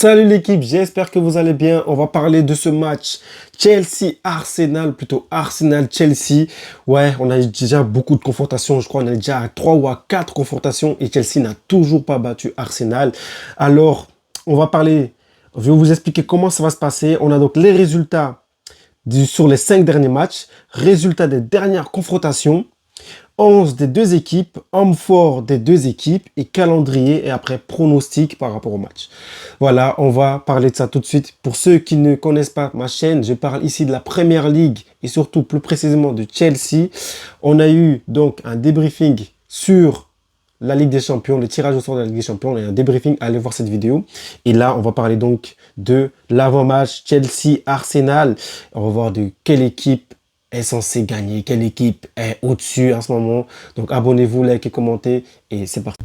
Salut l'équipe, j'espère que vous allez bien. On va parler de ce match Chelsea-Arsenal, plutôt Arsenal-Chelsea. Ouais, on a eu déjà beaucoup de confrontations. Je crois qu'on est déjà à 3 ou à 4 confrontations et Chelsea n'a toujours pas battu Arsenal. Alors, on va parler, je vais vous expliquer comment ça va se passer. On a donc les résultats sur les 5 derniers matchs, résultats des dernières confrontations. 11 des deux équipes, hommes forts des deux équipes et calendrier et après pronostic par rapport au match. Voilà, on va parler de ça tout de suite. Pour ceux qui ne connaissent pas ma chaîne, je parle ici de la Premier League et surtout plus précisément de Chelsea. On a eu donc un débriefing sur la Ligue des Champions, le tirage au sort de la Ligue des Champions. On a un débriefing, allez voir cette vidéo. Et là, on va parler donc de l'avant-match Chelsea-Arsenal. On va voir de quelle équipe est censée gagner, quelle équipe est au-dessus en ce moment. Donc abonnez-vous, likez, commentez et c'est parti.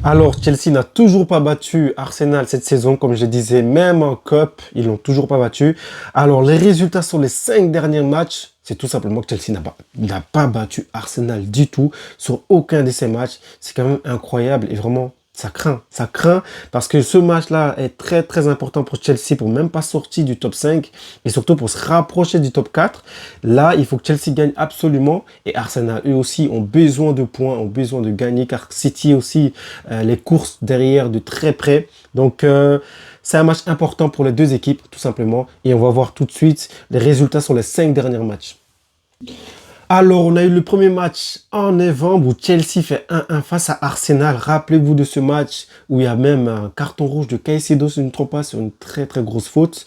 Alors Chelsea n'a toujours pas battu Arsenal cette saison, comme je disais, même en Cup, ils l'ont toujours pas battu. Alors les résultats sur les 5 derniers matchs, c'est tout simplement que Chelsea n'a pas battu Arsenal du tout sur aucun de ces matchs. C'est quand même incroyable et vraiment ça craint parce que ce match-là est très très important pour Chelsea pour même pas sortir du top 5 et surtout pour se rapprocher du top 4. Là, il faut que Chelsea gagne absolument et Arsenal, eux aussi, ont besoin de points, ont besoin de gagner car City aussi, les courses derrière de très près. Donc, c'est un match important pour les deux équipes, tout simplement. Et on va voir tout de suite les résultats sur les 5 derniers matchs. Alors, on a eu le premier match en novembre où Chelsea fait 1-1 face à Arsenal. Rappelez-vous de ce match où il y a même un carton rouge de Caicedo, si je ne me trompe pas, sur une très très grosse faute.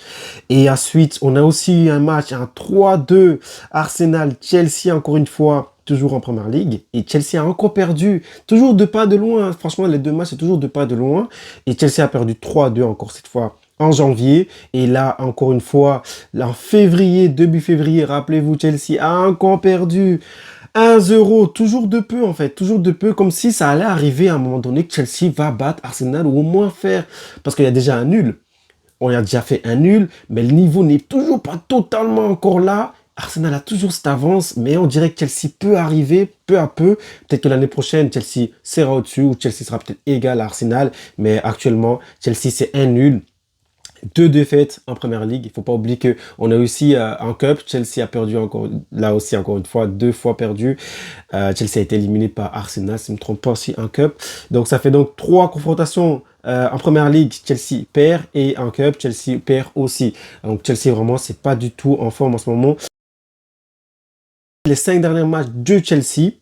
Et ensuite, on a aussi eu un match, un 3-2 Arsenal-Chelsea, encore une fois, toujours en Première Ligue. Et Chelsea a encore perdu, toujours de pas de loin. Franchement, les deux matchs, c'est toujours de pas de loin. Et Chelsea a perdu 3-2 encore cette fois en janvier. Et là, encore une fois, en février, début février, rappelez-vous, Chelsea a encore perdu 1-0, toujours de peu en fait, toujours de peu, comme si ça allait arriver à un moment donné que Chelsea va battre Arsenal ou au moins faire, parce qu'il y a déjà un nul. On a déjà fait un nul, mais le niveau n'est toujours pas totalement encore là. Arsenal a toujours cette avance, mais on dirait que Chelsea peut arriver peu à peu. Peut-être que l'année prochaine, Chelsea sera au-dessus ou Chelsea sera peut-être égal à Arsenal. Mais actuellement, Chelsea, c'est un nul. 2 défaites en Première Ligue. Il ne faut pas oublier qu'on a aussi en Cup. Chelsea a perdu encore, là aussi encore une fois, 2 fois perdu. Chelsea a été éliminé par Arsenal, si je ne me trompe pas aussi en Cup. Donc ça fait donc 3 confrontations en Première Ligue. Chelsea perd et en Cup, Chelsea perd aussi. Donc Chelsea vraiment, c'est pas du tout en forme en ce moment. Les 5 derniers matchs de Chelsea,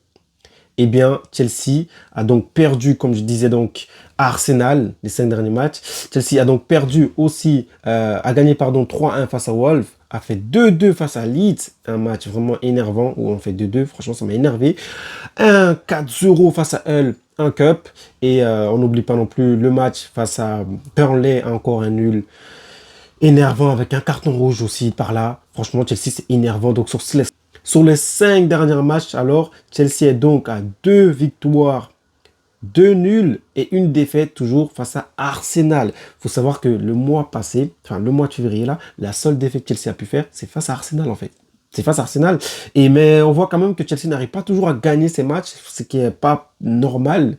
eh bien, Chelsea a donc perdu, comme je disais, donc à Arsenal, les 5 derniers matchs. Chelsea a donc perdu aussi, a gagné, pardon, 3-1 face à Wolves, a fait 2-2 face à Leeds, un match vraiment énervant où on fait 2-2, franchement, ça m'a énervé. 1-4-0 face à Hull, en Cup, et on n'oublie pas non plus le match face à Burnley, encore un nul. Énervant avec un carton rouge aussi par là. Franchement, Chelsea, c'est énervant. Donc, sur les 5 derniers matchs, alors, Chelsea est donc à 2 victoires, 2 nuls et 1 défaite toujours face à Arsenal. Il faut savoir que le mois passé, enfin le mois de février là, la seule défaite que Chelsea a pu faire, c'est face à Arsenal en fait. C'est face à Arsenal. Mais on voit quand même que Chelsea n'arrive pas toujours à gagner ses matchs, ce qui n'est pas normal.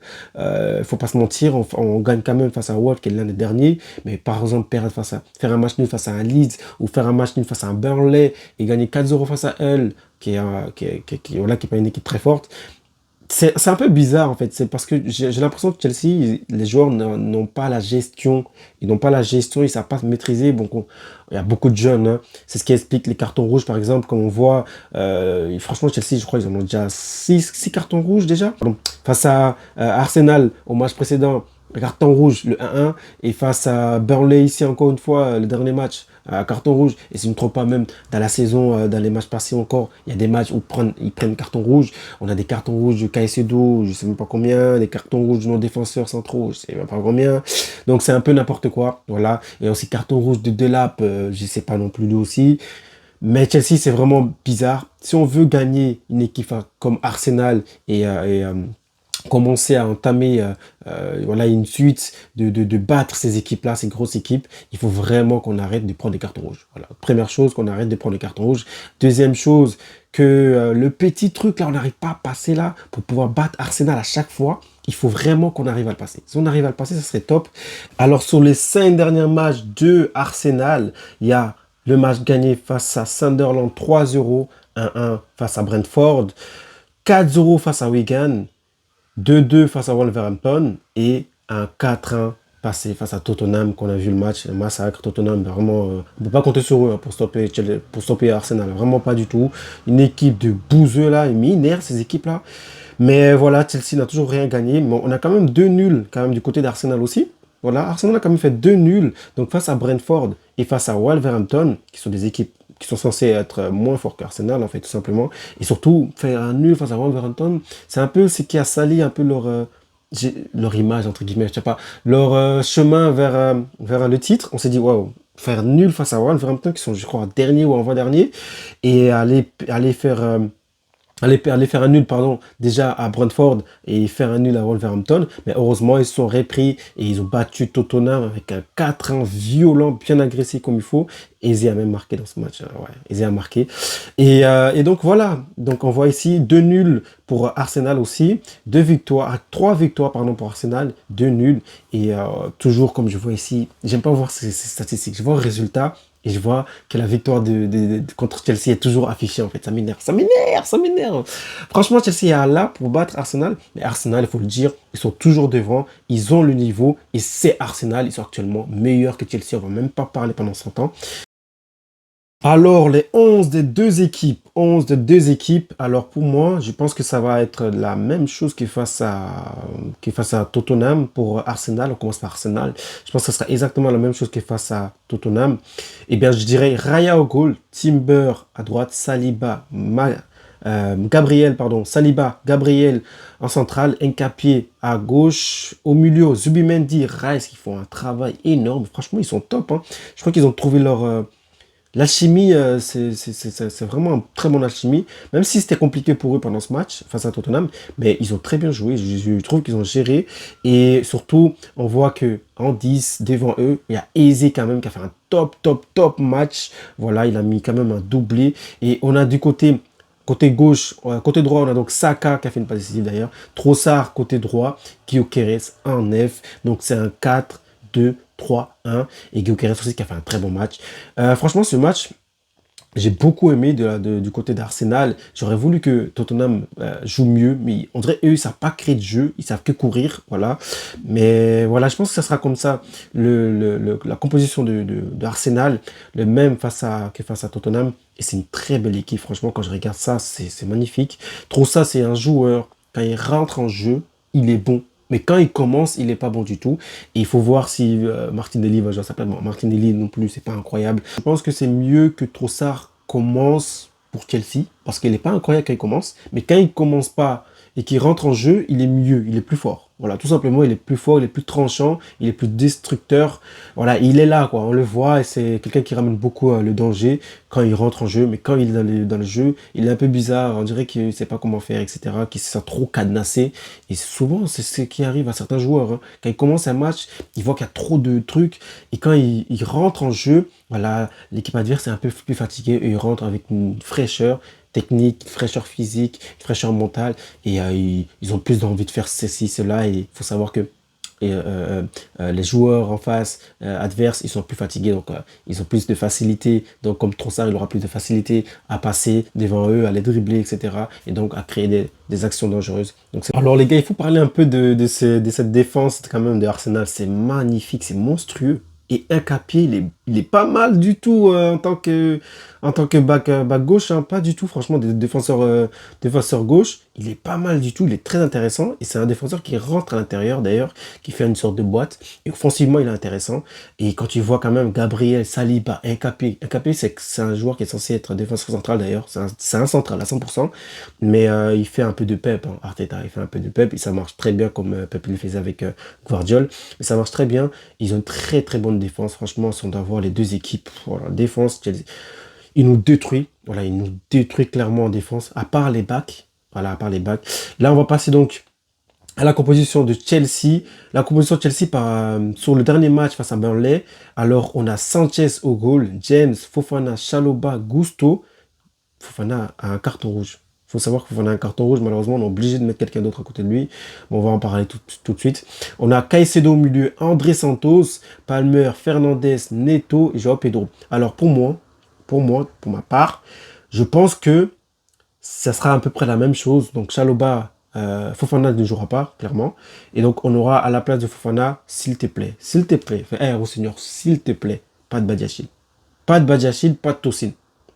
Faut pas se mentir, on gagne quand même face à Wolves, qui est l'un des derniers. Mais par exemple, faire un match nul face à un Leeds ou faire un match nul face à un Burnley et gagner 4-0 face à Hull, qui est pas une équipe très forte. C'est un peu bizarre en fait, c'est parce que j'ai l'impression que Chelsea, les joueurs n'ont pas la gestion, ils n'ont pas la gestion, ils savent pas maîtriser. Bon, il y a beaucoup de jeunes, hein. C'est ce qui explique les cartons rouges par exemple, comme on voit, franchement Chelsea, je crois ils en ont déjà 6 cartons rouges déjà. Pardon. Face à Arsenal au match précédent, carton rouge, le 1-1, et face à Burnley ici encore une fois, le dernier match, carton rouge, et si je ne me trompe pas même dans la saison, dans les matchs passés encore, il y a des matchs où ils prennent carton rouge, on a des cartons rouges de Caicedo, je sais même pas combien, des cartons rouges de nos défenseurs centraux, je sais même pas combien, donc c'est un peu n'importe quoi, voilà, et aussi carton rouge de Delap, je sais pas non plus lui aussi. Mais Chelsea, c'est vraiment bizarre. Si on veut gagner une équipe comme Arsenal et commencer à entamer voilà, une suite de battre ces équipes-là, ces grosses équipes, il faut vraiment qu'on arrête de prendre des cartons rouges. Voilà. Première chose, qu'on arrête de prendre des cartons rouges. Deuxième chose, que le petit truc là, on n'arrive pas à passer là pour pouvoir battre Arsenal à chaque fois. il faut vraiment qu'on arrive à le passer. Si on arrive à le passer, ça serait top. Alors, sur les 5 derniers matchs de Arsenal, il y a le match gagné face à Sunderland 3-0, 1-1 face à Brentford, 4-0 face à Wigan, 2-2 face à Wolverhampton et un 4-1 passé face à Tottenham, qu'on a vu le match, le massacre. Tottenham, vraiment, on ne peut pas compter sur eux pour stopper Arsenal, vraiment pas du tout. Une équipe de bouseux là, ils m'énervent ces équipes-là. Mais voilà, Chelsea n'a toujours rien gagné. Mais on a quand même 2 nuls quand même du côté d'Arsenal aussi. Voilà, Arsenal a quand même fait 2 nuls. Donc face à Brentford et face à Wolverhampton, qui sont des équipes qui sont censées être moins fortes qu'Arsenal, en fait, tout simplement. Et surtout, faire un nul face à Wolverhampton, c'est un peu ce qui a sali un peu leur image, entre guillemets, je sais pas, leur chemin vers le titre. On s'est dit, waouh, faire nul face à Wolverhampton, qui sont, je crois, dernier ou avant-dernier, et aller faire aller faire un nul, pardon, déjà à Brentford et faire un nul à Wolverhampton. Mais heureusement, ils se sont repris et ils ont battu Tottenham avec un 4-1 violent, bien agressif comme il faut. Eze a même marqué dans ce match. Ouais, Eze a marqué. Et donc voilà. Donc on voit ici 2 nuls pour Arsenal aussi. 3 victoires pardon, pour Arsenal, 2 nuls. Et toujours comme je vois ici, j'aime pas voir ces statistiques. Je vois le résultat. Et je vois que la victoire contre Chelsea est toujours affichée, en fait. Ça m'énerve, ça m'énerve, ça m'énerve. Franchement, Chelsea est là pour battre Arsenal. Mais Arsenal, il faut le dire, ils sont toujours devant. Ils ont le niveau. Et c'est Arsenal. Ils sont actuellement meilleurs que Chelsea. On va même pas parler pendant 100 ans. Alors, les 11 des deux équipes. 11 des deux équipes. Alors, pour moi, je pense que ça va être la même chose que face à Tottenham pour Arsenal. On commence par Arsenal. Je pense que ce sera exactement la même chose que face à Tottenham. Eh bien, je dirais Raya au goal, Timber à droite, Saliba, Gabriel en centrale, Nkapie à gauche, au milieu, Zubimendi, Rice qui font un travail énorme. Franchement, ils sont top, hein. Je crois qu'ils ont trouvé l'alchimie, c'est vraiment une très bonne alchimie, même si c'était compliqué pour eux pendant ce match face à Tottenham, mais ils ont très bien joué, je trouve qu'ils ont géré, et surtout, on voit que en 10, devant eux, il y a Eze quand même qui a fait un top match, voilà, il a mis quand même un doublé, et on a du côté gauche, côté droit, on a donc Saka qui a fait une passe décisive d'ailleurs, Trossard côté droit, Gyökeres en F, donc c'est un 4-2-3-1 et Gyökeres aussi qui a fait un très bon match. Franchement, ce match, j'ai beaucoup aimé du côté d'Arsenal. J'aurais voulu que Tottenham joue mieux, mais on dirait eux, ils savent pas créer de jeu, ils savent que courir, voilà. Mais voilà, je pense que ça sera comme ça la composition d'Arsenal, le même que face à Tottenham. Et c'est une très belle équipe, franchement, quand je regarde ça, c'est magnifique. Ça, c'est un joueur, quand il rentre en jeu, il est bon. Mais quand il commence, il n'est pas bon du tout. Et il faut voir si Martinelli va jouer à sa place. Bon, Martinelli non plus, c'est pas incroyable. Je pense que c'est mieux que Trossard commence pour Chelsea. Parce qu'il n'est pas incroyable quand il commence. Mais quand il commence pas et qu'il rentre en jeu, il est mieux, il est plus fort. Voilà, tout simplement, il est plus fort, il est plus tranchant, il est plus destructeur. Voilà, il est là, quoi. On le voit et c'est quelqu'un qui ramène beaucoup le danger quand il rentre en jeu. Mais quand il est dans le jeu, il est un peu bizarre. On dirait qu'il ne sait pas comment faire, etc. Qu'il se sent trop cadenassé. Et souvent, c'est ce qui arrive à certains joueurs, hein. Quand ils commencent un match, ils voient qu'il y a trop de trucs. Et quand ils rentrent en jeu, voilà, l'équipe adverse est un peu plus fatiguée et ils rentrent avec une fraîcheur technique, une fraîcheur physique, une fraîcheur mentale. Et ils ont plus d'envie de faire ceci, cela. Et il faut savoir que les joueurs en face, adverses, ils sont plus fatigués, donc ils ont plus de facilité. Donc comme Trossard, il aura plus de facilité à passer devant eux, à les dribbler, etc. Et donc à créer des actions dangereuses. Donc, alors les gars, il faut parler un peu de cette défense quand même de Arsenal. C'est magnifique, c'est monstrueux. Et Nkapie, il est pas mal du tout en tant que back gauche, hein, pas du tout, franchement, défenseur gauche, il est pas mal du tout, il est très intéressant, et c'est un défenseur qui rentre à l'intérieur d'ailleurs, qui fait une sorte de boîte, et offensivement, il est intéressant, et quand tu vois quand même Gabriel, Saliba, Nkapie, c'est un joueur qui est censé être défenseur central d'ailleurs, c'est un central à 100%, mais il fait un peu de pep, hein, Arteta, il fait un peu de pep, et ça marche très bien comme Pep le faisait avec Guardiola, mais ça marche très bien, ils ont une très très bonne défense, franchement, si on doit voir les deux équipes, voilà, défense, il nous détruit, voilà, il nous détruit clairement en défense, à part les backs, voilà, à part les backs. Là, on va passer donc à la composition de Chelsea. La composition de Chelsea sur le dernier match face à Burnley. Alors, on a Sanchez au goal, James, Fofana, Chalobah, Gusto. Fofana a un carton rouge. faut savoir qu'il faut a un carton rouge. Malheureusement, on est obligé de mettre quelqu'un d'autre à côté de lui. Bon, on va en parler tout de suite. On a Caicedo au milieu, André Santos, Palmer, Fernandez, Neto et Joao Pedro. Alors pour ma part, je pense que ça sera à peu près la même chose. Donc Chalobah, Fofana ne jouera pas, clairement. Et donc on aura à la place de Fofana, s'il te plaît, Rossignol, s'il te plaît, pas de Badiachil. Pas de Badiachil, pas de Tosin.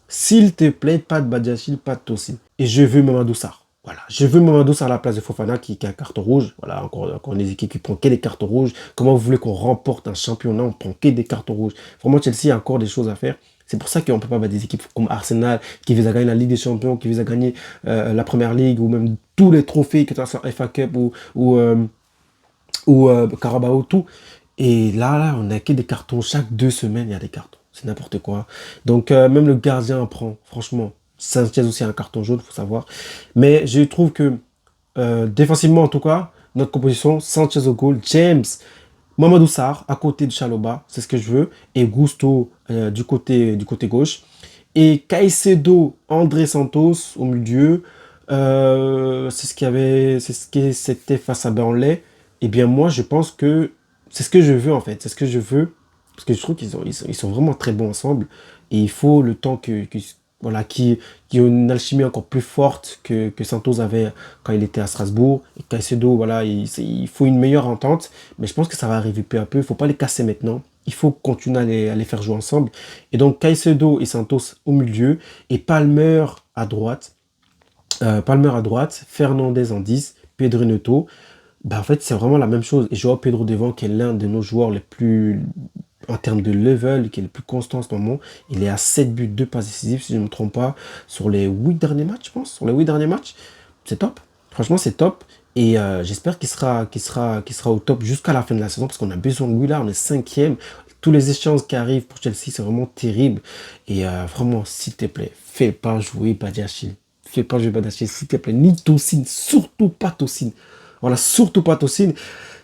S'il te plaît, pas de Badiachil, pas de Tosin. Et je veux Mamadou Sarr. Voilà, je veux Mamadou Sarr à la place de Fofana qui a un carton rouge. Voilà, encore des équipes qui prennent que des cartons rouges. Comment vous voulez qu'on remporte un championnat, on prend que des cartons rouges. Vraiment, Chelsea a encore des choses à faire. C'est pour ça qu'on ne peut pas battre des équipes comme Arsenal qui vise à gagner la Ligue des Champions, qui vise à gagner la Première Ligue ou même tous les trophées, que ce soit FA Cup ou Carabao, tout. Et là, on n'a que des cartons. Chaque 2 semaines, il y a des cartons. C'est n'importe quoi. Donc, même le gardien en prend. Franchement, Sanchez aussi a un carton jaune, il faut savoir. Mais je trouve que, défensivement en tout cas, notre composition, Sanchez au goal, James, Mamadou Sarr à côté de Chalobah, c'est ce que je veux. Et Gusto du côté gauche. Et Caicedo, André Santos au milieu. C'est ce qui c'était face à Burnley. Eh bien, moi, je pense que c'est ce que je veux, en fait. C'est ce que je veux. Parce que je trouve qu'ils sont vraiment très bons ensemble. Et il faut le temps voilà, qui ont une alchimie encore plus forte que Santos avait quand il était à Strasbourg. Et Caicedo, voilà, il faut une meilleure entente. Mais je pense que ça va arriver peu à peu. Il ne faut pas les casser maintenant. Il faut continuer à les faire jouer ensemble. Et donc, Caicedo et Santos au milieu. Et Palmer à droite. Fernandez en 10, Pedro Neto. Bah, en fait, c'est vraiment la même chose. Et Joao Pedro devant, qui est l'un de nos joueurs les plus, en termes de level, qui est le plus constant en ce moment. Il est à 7 buts, 2 passes décisives, si je ne me trompe pas, sur les 8 derniers matchs, je pense. Sur les 8 derniers matchs, c'est top. Franchement, c'est top. Et j'espère qu'il sera au top jusqu'à la fin de la saison, parce qu'on a besoin de lui là. On est 5e. Tous les échanges qui arrivent pour Chelsea, c'est vraiment terrible. Et vraiment, s'il te plaît, fais pas jouer Badiachil. Fais pas jouer Badiachil, s'il te plaît. Ni Tosin, surtout pas Tosin. Voilà, surtout pas Tosin.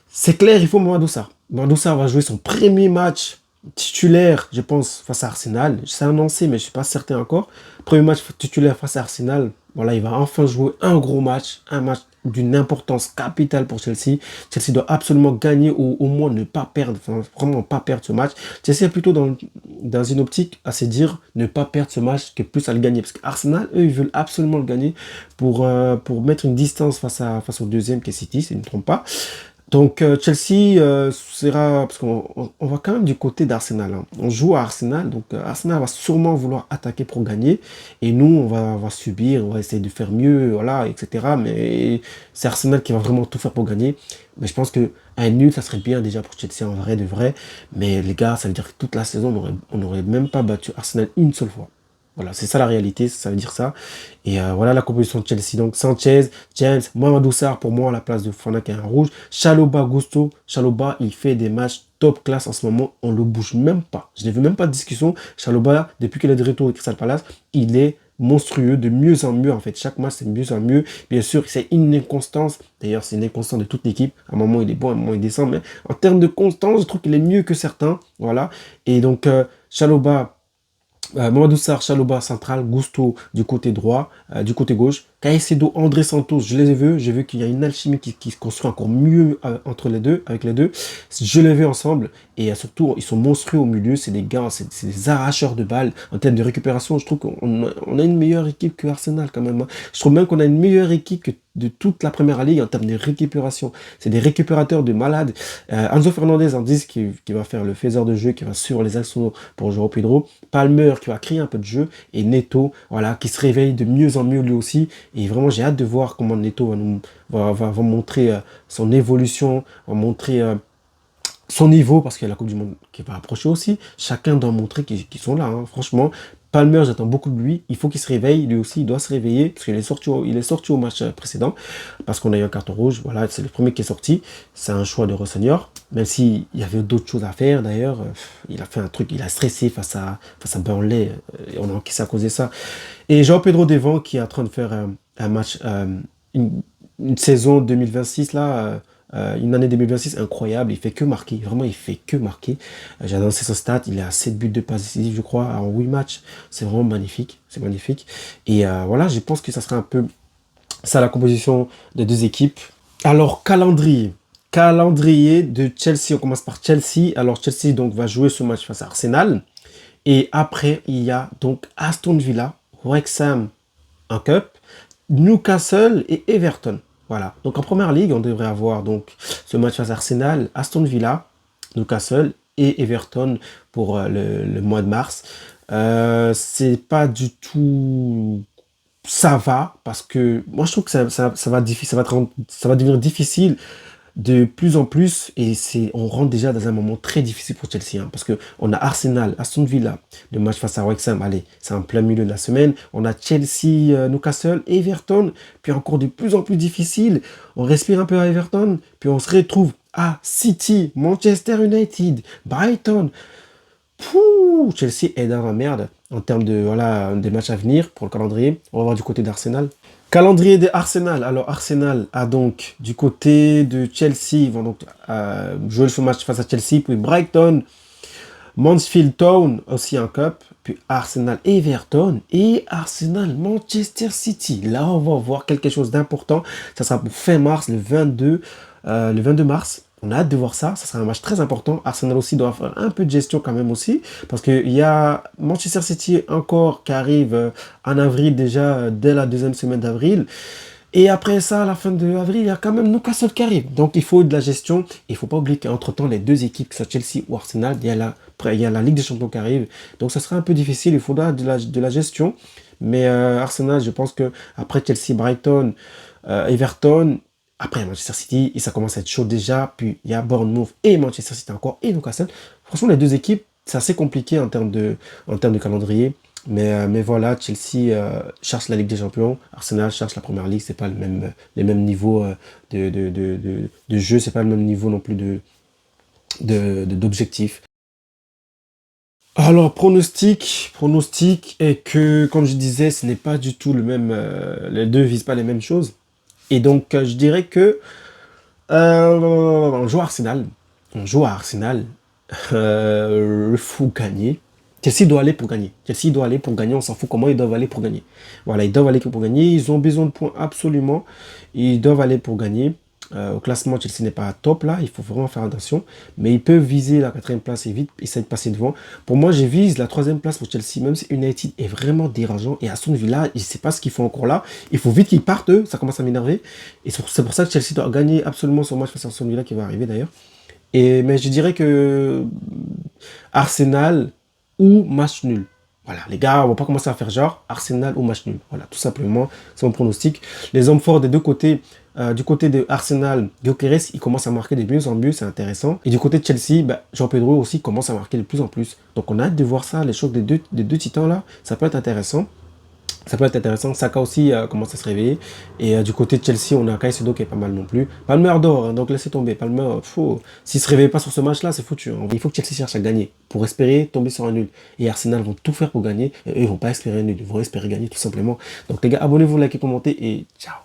C'est clair, il faut Mamadou Sarr. Mamadou Sarr va jouer son premier match titulaire, je pense, face à Arsenal. C'est annoncé, mais je ne suis pas certain encore. Premier match titulaire face à Arsenal. Voilà, il va enfin jouer un gros match, un match d'une importance capitale pour Chelsea. Chelsea doit absolument gagner ou au moins ne pas perdre, enfin, vraiment pas perdre ce match. Chelsea est plutôt dans une optique à se dire ne pas perdre ce match que plus à le gagner. Parce qu'Arsenal, eux, ils veulent absolument le gagner pour mettre une distance face au deuxième qui est City, si je ne me trompe pas. Donc Chelsea sera, parce qu'on va quand même du côté d'Arsenal, hein. On joue à Arsenal, donc Arsenal va sûrement vouloir attaquer pour gagner, et nous on va subir, on va essayer de faire mieux, voilà, etc. Mais c'est Arsenal qui va vraiment tout faire pour gagner. Mais je pense que un nul, ça serait bien déjà pour Chelsea en vrai de vrai. Mais les gars, ça veut dire que toute la saison, on n'aurait même pas battu Arsenal une seule fois. Voilà, c'est ça la réalité, ça veut dire ça. Et voilà la composition de Chelsea. Donc Sanchez, James, Mamadou Sarr pour moi à la place de Fofana qui est un rouge. Chalobah, Gusto. Chalobah, il fait des matchs top classe en ce moment. On le bouge même pas. Je n'ai vu même pas de discussion. Chalobah, depuis qu'il est de retour au Crystal Palace, il est monstrueux, de mieux en mieux en fait. Chaque match, c'est de mieux en mieux. Bien sûr, c'est une inconstance. D'ailleurs, c'est une inconstance de toute l'équipe. À un moment, il est bon, à un moment, il descend. Mais en termes de constance, je trouve qu'il est mieux que certains. Voilà. Et donc, Chalobah, Mamadou Sarr, Chalobah central, Gusto du côté droit, du côté gauche, Caicedo, André Santos, je les ai vus, j'ai vu qu'il y a une alchimie qui se construit encore mieux entre les deux, avec les deux, je les ai vus ensemble, et surtout, ils sont monstrueux au milieu, c'est des gars, c'est des arracheurs de balles, en termes de récupération, je trouve qu'on a une meilleure équipe que Arsenal quand même, hein. Je trouve même qu'on a une meilleure équipe que de toute la première ligue en termes de récupération. C'est des récupérateurs de malades. Enzo Fernandez en 10 qui va faire le faiseur de jeu, qui va suivre les actions pour Joao Pedro. Palmer qui va créer un peu de jeu. Et Neto, voilà, qui se réveille de mieux en mieux lui aussi. Et vraiment, j'ai hâte de voir comment Neto va montrer son évolution, va montrer son niveau, parce qu'il y a la Coupe du Monde qui va approcher aussi. Chacun doit montrer qu'ils sont là, hein. Franchement, Palmer, j'attends beaucoup de lui. Il faut qu'il se réveille. Lui aussi, il doit se réveiller, parce qu'il est sorti au match précédent, parce qu'on a eu un carton rouge. Voilà, c'est le premier qui est sorti. C'est un choix de Rossonnior, même s'il y avait d'autres choses à faire. D'ailleurs, il a fait un truc, il a stressé face à Burnley. Et on a encaissé à cause de ça. Et João Pedro devant, qui est en train de faire un match, une saison 2026, là... une année 2026 incroyable, il fait que marquer, vraiment il fait que marquer. J'ai annoncé son stat, il est à 7 buts de passes décisives je crois, en 8 matchs, c'est vraiment magnifique, c'est magnifique. Et voilà, je pense que ça sera un peu Ça, la composition des deux équipes. Alors, calendrier. Calendrier de Chelsea. On commence par Chelsea. Alors, Chelsea donc, va jouer ce match face à Arsenal. Et après, il y a donc Aston Villa, Wrexham en Cup, Newcastle et Everton. Voilà. Donc, en première ligue, on devrait avoir donc ce match face à Arsenal, Aston Villa, Newcastle et Everton pour le mois de mars. C'est pas du tout ça va, parce que moi je trouve que ça va devenir difficile de plus en plus, et on rentre déjà dans un moment très difficile pour Chelsea, hein, parce que on a Arsenal, Aston Villa, le match face à Wrexham, allez, c'est en plein milieu de la semaine, on a Chelsea, Newcastle, Everton, puis encore de plus en plus difficile, on respire un peu à Everton, puis on se retrouve à City, Manchester United, Brighton. Pouh, Chelsea est dans la merde en termes de voilà, des matchs à venir pour le calendrier. On va voir du côté d'Arsenal. Calendrier de Arsenal. Alors Arsenal a donc du côté de Chelsea, ils vont donc jouer ce match face à Chelsea, puis Brighton, Mansfield Town aussi en Cup, puis Arsenal Everton et Arsenal Manchester City. Là, on va voir quelque chose d'important. Ça sera pour fin mars, le 22 mars. On a hâte de voir ça. Ça sera un match très important. Arsenal aussi doit faire un peu de gestion quand même aussi, parce qu'il y a Manchester City encore qui arrive en avril déjà, dès la deuxième semaine d'avril. Et après ça, à la fin de avril, il y a quand même Newcastle qui arrive. Donc, il faut de la gestion. Il ne faut pas oublier qu'entre-temps, les deux équipes, que ce soit Chelsea ou Arsenal, il y a la Ligue des Champions qui arrive. Donc, ça sera un peu difficile. Il faudra de la gestion. Mais Arsenal, je pense que après Chelsea, Brighton, Everton, après Manchester City, et ça commence à être chaud déjà. Puis, il y a Bournemouth et Manchester City encore et Newcastle. Franchement, les deux équipes, c'est assez compliqué en termes de calendrier. Mais voilà, Chelsea cherche la Ligue des Champions, Arsenal cherche la Première Ligue, c'est pas les mêmes niveaux de jeu, c'est pas le même niveau non plus d'objectifs. Alors, pronostic est que, comme je disais, ce n'est pas du tout le même, les deux visent pas les mêmes choses. Et donc, je dirais que on joue à Arsenal, on joue à Arsenal, il faut gagner. Chelsea doit aller pour gagner. Chelsea doit aller pour gagner. On s'en fout comment ils doivent aller pour gagner. Voilà, ils doivent aller pour gagner. Ils ont besoin de points absolument. Ils doivent aller pour gagner. Au classement, Chelsea n'est pas top là. Il faut vraiment faire attention. Mais ils peuvent viser la quatrième place et vite essayer de passer devant. Pour moi, je vise la troisième place pour Chelsea. Même si United est vraiment dérangeant. Et Aston Villa, je ne sais pas ce qu'ils font encore là. Il faut vite qu'ils partent, eux. Ça commence à m'énerver. Et c'est pour ça que Chelsea doit gagner absolument son match face à Aston Villa qui va arriver d'ailleurs. Mais je dirais que Arsenal ou match nul. Voilà, les gars, on va pas commencer à faire genre Arsenal ou match nul. Voilà, tout simplement, c'est mon pronostic. Les hommes forts des deux côtés, du côté de Arsenal, Gyökeres, il commence à marquer de mieux en mieux, c'est intéressant. Et du côté de Chelsea, Jean Pedro aussi commence à marquer de plus en plus. Donc on a hâte de voir ça, les chocs des deux titans là, ça peut être intéressant. Ça peut être intéressant. Saka aussi commence à se réveiller. Et du côté de Chelsea, on a Caicedo qui est pas mal non plus. Palmer d'or, hein, donc laissez tomber. Palmer, s'il se réveille pas sur ce match-là, c'est foutu, hein. Il faut que Chelsea cherche à gagner pour espérer tomber sur un nul. Et Arsenal vont tout faire pour gagner. Et eux, ils vont pas espérer un nul. Ils vont espérer gagner tout simplement. Donc les gars, abonnez-vous, likez, commentez et ciao.